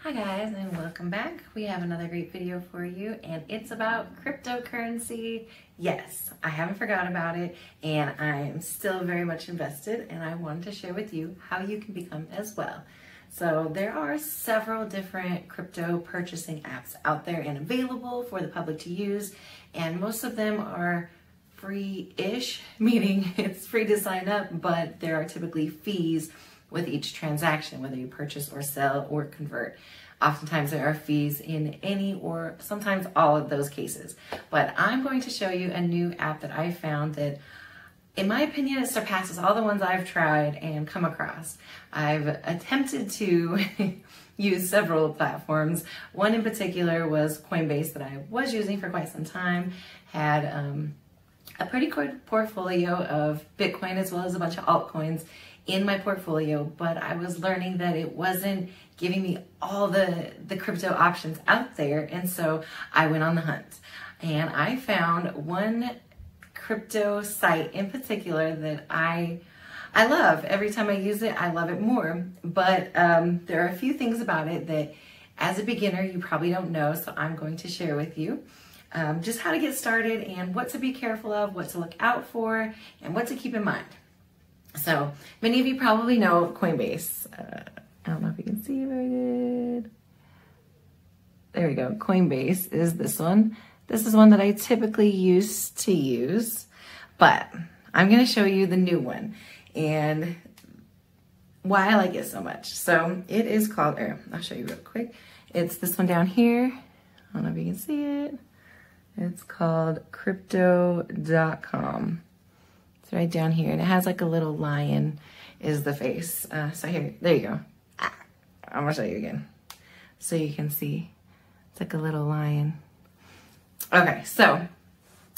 Hi guys, and welcome back. We have another great video for you, and it's about cryptocurrency. Yes, I haven't forgot about it, and I am still very much invested, and I wanted to share with you how you can become as well. So there are several different crypto purchasing apps out there and available for the public to use, and most of them are free-ish, meaning it's free to sign up, but there are typically fees with each transaction, whether you purchase or sell or convert. Oftentimes there are fees in any or sometimes all of those cases. But I'm going to show you a new app that I found that, in my opinion, it surpasses all the ones I've tried and come across. I've attempted to use several platforms. One in particular was Coinbase that I was using for quite some time, had a pretty good portfolio of Bitcoin as well as a bunch of altcoins in my portfolio, but I was learning that it wasn't giving me all the crypto options out there, and so I went on the hunt. And I found one crypto site in particular that I love. Every time I use it, I love it more. But there are a few things about it that as a beginner, you probably don't know, so I'm going to share with you. Just how to get started and what to be careful of, what to look out for, and what to keep in mind. So many of you probably know Coinbase. I don't know if you can see very good. There we go. Coinbase is this one. This is one that I typically used to use, but I'm going to show you the new one and why I like it so much. So it is called, I'll show you real quick. It's this one down here. I don't know if you can see it. It's called crypto.com. It's right down here, and it has like a little lion is the face. So here, there you go. I'm gonna show you again so you can see. It's like a little lion. Okay, so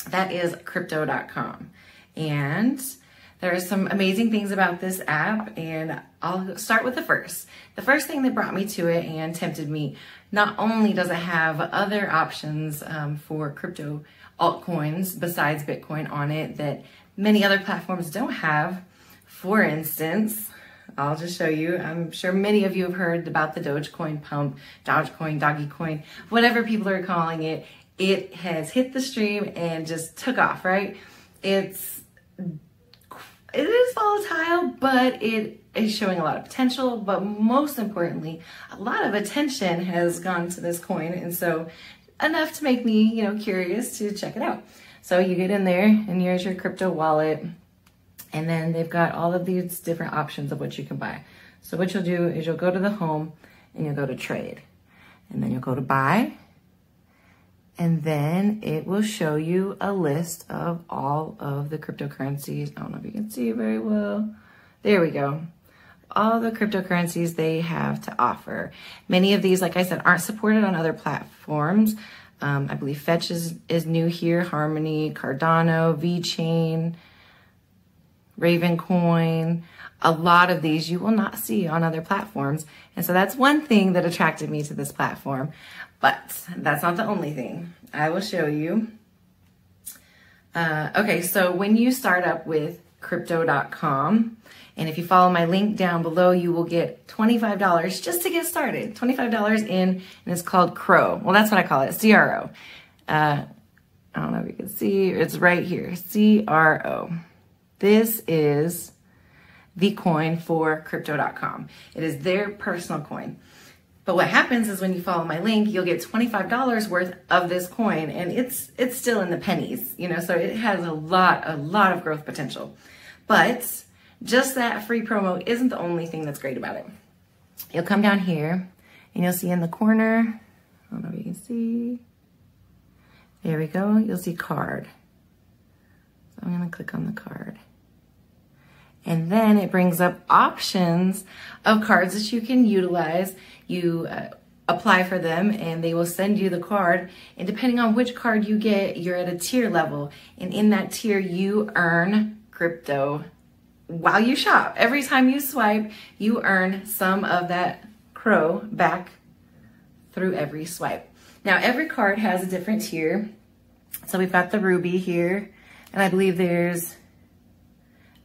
that is crypto.com, and there are some amazing things about this app, and I'll start with the first. The first thing that brought me to it and tempted me, not only does it have other options for crypto altcoins besides Bitcoin on it that many other platforms don't have. For instance, I'll just show you. I'm sure many of you have heard about the Dogecoin pump, Dogecoin, whatever people are calling it. It has hit the stream and just took off, right? It is volatile, but it is showing a lot of potential. But most importantly, a lot of attention has gone to this coin, and so enough to make me, curious to check it out. So you get in there, and here's your crypto wallet, and then they've got all of these different options of what you can buy. So what you'll do is you'll go to the home, and you'll go to trade, and then you'll go to buy, and then it will show you a list of all of the cryptocurrencies. I don't know if you can see it very well. There we go. All the cryptocurrencies they have to offer. Many of these, like I said, aren't supported on other platforms. I believe Fetch is new here, Harmony, Cardano, VeChain, Ravencoin. A lot of these you will not see on other platforms. And so that's one thing that attracted me to this platform. But that's not the only thing. I will show you. Okay, so when you start up with crypto.com, and if you follow my link down below, you will get $25 just to get started. $25 in, and it's called CRO. Well, that's what I call it, CRO. I don't know if you can see, it's right here, CRO. This is the coin for crypto.com. It is their personal coin. But what happens is when you follow my link, you'll get $25 worth of this coin, and it's still in the pennies, so it has a lot of growth potential. But just that free promo isn't the only thing that's great about it. You'll come down here, and you'll see in the corner, I don't know if you can see, there we go, you'll see card. So I'm gonna click on the card. And then it brings up options of cards that you can utilize. You apply for them, and they will send you the card. And depending on which card you get, you're at a tier level. And in that tier, you earn crypto while you shop. Every time you swipe, you earn some of that CRO back through every swipe. Now, every card has a different tier. So we've got the Ruby here, and I believe there's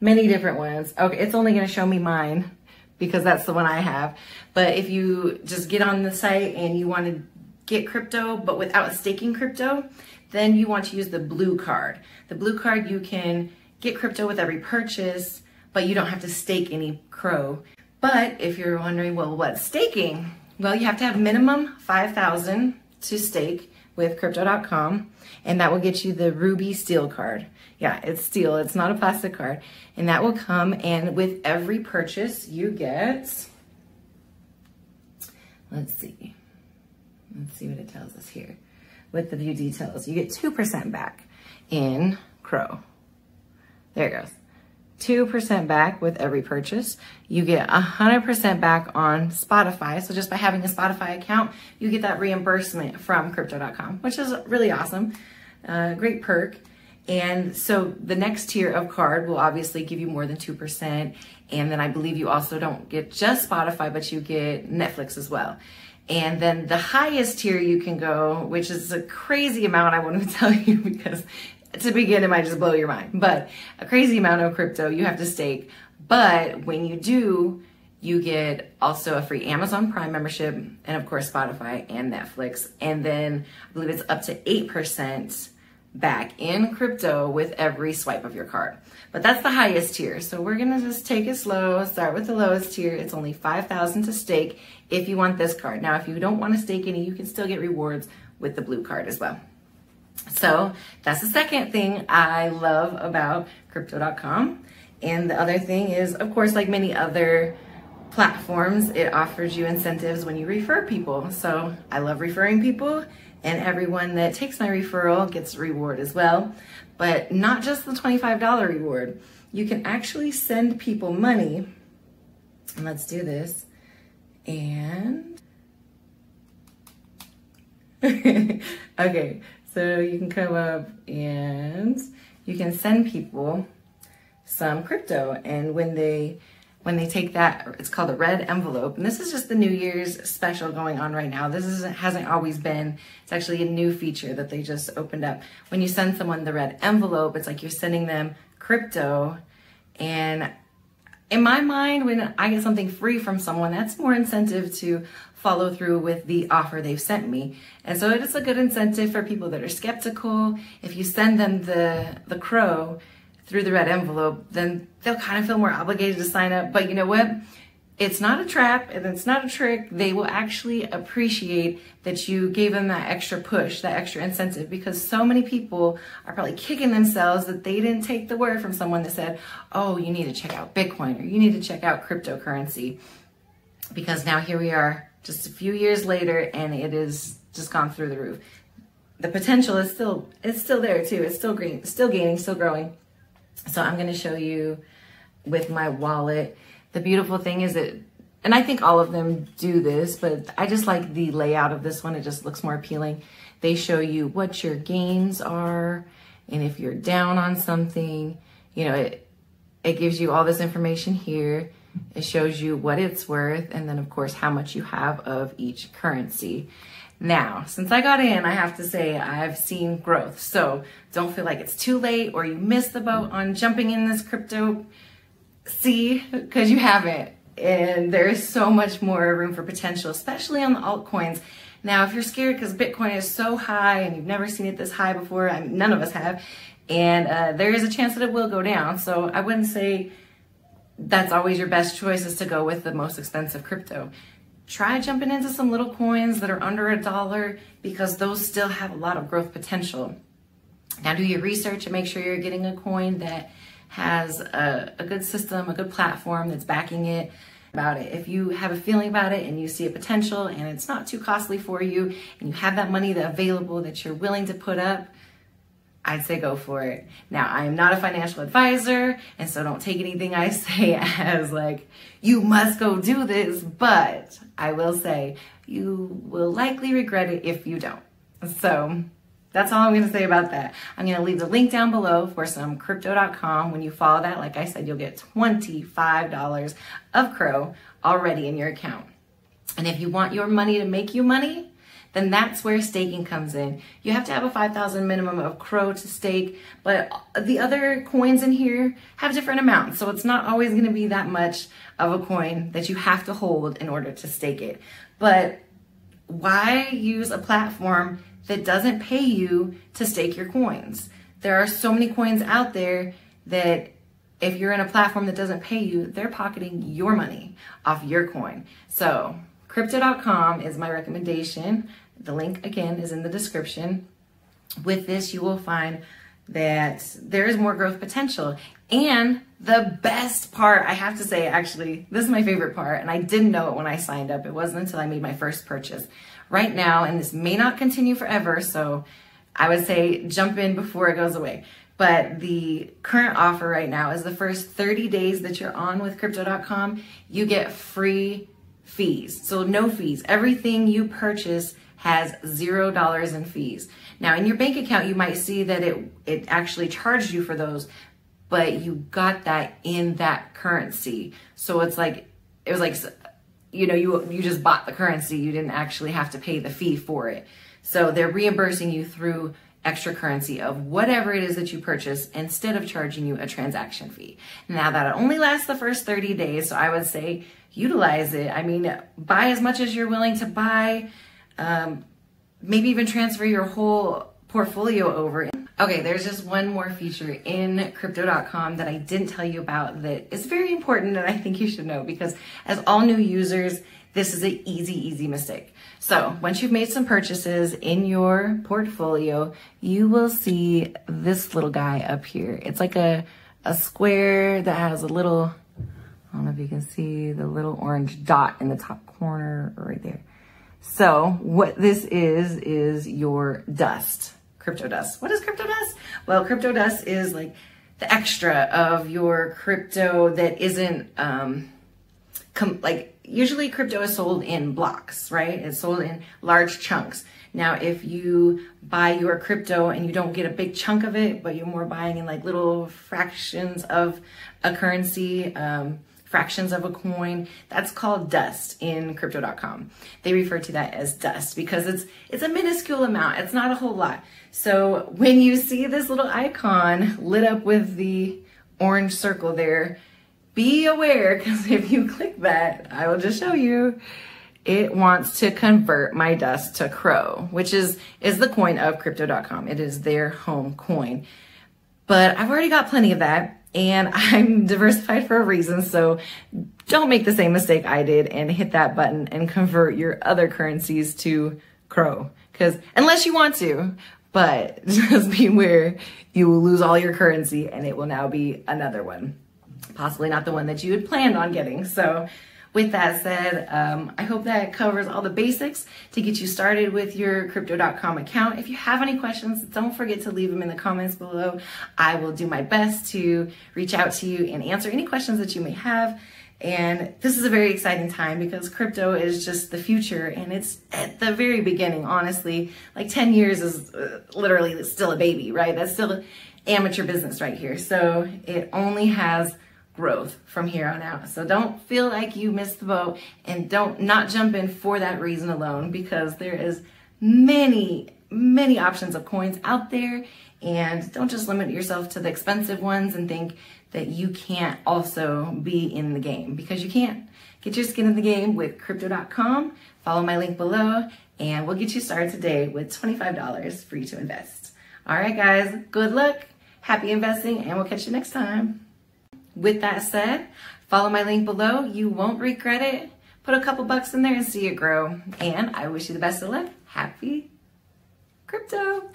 many different ones. Okay, it's only gonna show me mine because that's the one I have. But if you just get on the site and you want to get crypto, but without staking crypto, then you want to use the blue card. The blue card, you can get crypto with every purchase, but you don't have to stake any CRO. But if you're wondering, well, what's staking? Well, you have to have minimum 5,000 to stake with crypto.com, and that will get you the Ruby Steel card. Yeah, it's steel, it's not a plastic card. And that will come, and with every purchase you get, let's see what it tells us here. With the view details, you get 2% back in CRO. There it goes. 2% back with every purchase. You get 100% back on Spotify. So just by having a Spotify account, you get that reimbursement from crypto.com, which is really awesome. Great perk. And so the next tier of card will obviously give you more than 2%. And then I believe you also don't get just Spotify, but you get Netflix as well. And then the highest tier you can go, which is a crazy amount, I want to tell you, because to begin, it might just blow your mind, but a crazy amount of crypto you have to stake. But when you do, you get also a free Amazon Prime membership, and of course Spotify and Netflix. And then I believe it's up to 8% back in crypto with every swipe of your card. But that's the highest tier. So we're gonna just take it slow, start with the lowest tier. It's only 5,000 to stake if you want this card. Now, if you don't want to stake any, you can still get rewards with the blue card as well. So that's the second thing I love about crypto.com. And the other thing is, of course, like many other platforms, it offers you incentives when you refer people. So I love referring people, and everyone that takes my referral gets a reward as well. But not just the $25 reward. You can actually send people money. And let's do this. And okay, so you can come up and you can send people some crypto, and when they take that, it's called a red envelope, and this is just the New Year's special going on right now. This hasn't always been. It's actually a new feature that they just opened up. When you send someone the red envelope, it's like you're sending them crypto. And in my mind, when I get something free from someone, that's more incentive to follow through with the offer they've sent me. And so it is a good incentive for people that are skeptical. If you send them the CRO through the red envelope, then they'll kind of feel more obligated to sign up. But you know what? It's not a trap and it's not a trick. They will actually appreciate that you gave them that extra push, that extra incentive, because so many people are probably kicking themselves that they didn't take the word from someone that said, oh, you need to check out Bitcoin, or you need to check out cryptocurrency. Because now here we are just a few years later, and it is just gone through the roof. The potential is still there too. It's still green, still gaining, still growing. So I'm going to show you with my wallet. The beautiful thing is that, and I think all of them do this, but I just like the layout of this one. It just looks more appealing. They show you what your gains are, and if you're down on something, you know, it gives you all this information here. It shows you what it's worth, and then of course how much you have of each currency. Now, since I got in, I have to say I've seen growth. So don't feel like it's too late or you missed the boat on jumping in this crypto sea, because you haven't. And there is so much more room for potential, especially on the altcoins. Now, if you're scared because Bitcoin is so high and you've never seen it this high before, none of us have, and there is a chance that it will go down. So I wouldn't say that's always your best choice is to go with the most expensive crypto. Try jumping into some little coins that are under $1, because those still have a lot of growth potential. Now do your research and make sure you're getting a coin that has a good system, a good platform that's backing it. About it. If you have a feeling about it and you see a potential and it's not too costly for you and you have that money available that you're willing to put up, I'd say go for it. Now, I am not a financial advisor, and so don't take anything I say as like, you must go do this, but I will say you will likely regret it if you don't. So that's all I'm going to say about that. I'm going to leave the link down below for some crypto.com. When you follow that, like I said, you'll get $25 of CRO already in your account. And if you want your money to make you money, then that's where staking comes in. You have to have a 5,000 minimum of Crow to stake, but the other coins in here have different amounts. So it's not always going to be that much of a coin that you have to hold in order to stake it. But why use a platform that doesn't pay you to stake your coins? There are so many coins out there that if you're in a platform that doesn't pay you, they're pocketing your money off your coin. So crypto.com is my recommendation. The link again is in the description. With this, you will find that there is more growth potential. And the best part, I have to say, actually, this is my favorite part, and I didn't know it when I signed up. It wasn't until I made my first purchase. Right now, and this may not continue forever, so I would say jump in before it goes away. But the current offer right now is the first 30 days that you're on with crypto.com, you get free fees. So no fees. Everything you purchase has $0 in fees. Now in your bank account, you might see that it actually charged you for those, but you got that in that currency. So it was like, you know, you just bought the currency. You didn't actually have to pay the fee for it. So they're reimbursing you through extra currency of whatever it is that you purchase instead of charging you a transaction fee. Now that only lasts the first 30 days, so I would say utilize it. I mean, buy as much as you're willing to buy, maybe even transfer your whole portfolio over. Okay, there's just one more feature in crypto.com that I didn't tell you about that is very important and I think you should know, because as all new users, this is an easy mistake. So once you've made some purchases in your portfolio, you will see this little guy up here. It's like a square that has a little, I don't know if you can see the little orange dot in the top corner right there. So what this is your dust, crypto dust. What is crypto dust? Well, crypto dust is like the extra of your crypto that isn't, usually crypto is sold in blocks, right? It's sold in large chunks. Now, if you buy your crypto and you don't get a big chunk of it, but you're more buying in like little fractions of a currency, fractions of a coin, that's called dust in crypto.com. They refer to that as dust because it's a minuscule amount. It's not a whole lot. So when you see this little icon lit up with the orange circle there, be aware, because if you click that, I will just show you, it wants to convert my dust to Crow, which is the coin of crypto.com. It is their home coin. But I've already got plenty of that, and I'm diversified for a reason, so don't make the same mistake I did and hit that button and convert your other currencies to Crow. Because unless you want to, but just beware, you will lose all your currency and it will now be another one. Possibly not the one that you had planned on getting. So with that said, I hope that covers all the basics to get you started with your crypto.com account. If you have any questions, don't forget to leave them in the comments below. I will do my best to reach out to you and answer any questions that you may have. And this is a very exciting time because crypto is just the future and it's at the very beginning, honestly. Like 10 years is literally still a baby, right? That's still amateur business right here. So it only has growth from here on out. So don't feel like you missed the boat and don't not jump in for that reason alone, because there is many options of coins out there, and don't just limit yourself to the expensive ones and think that you can't also be in the game, because you can't. Get your skin in the game with crypto.com. Follow my link below and we'll get you started today with $25 for you to invest. All right, guys, good luck, happy investing, and we'll catch you next time. With that said, follow my link below. You won't regret it. Put a couple bucks in there and see it grow. And I wish you the best of luck. Happy crypto.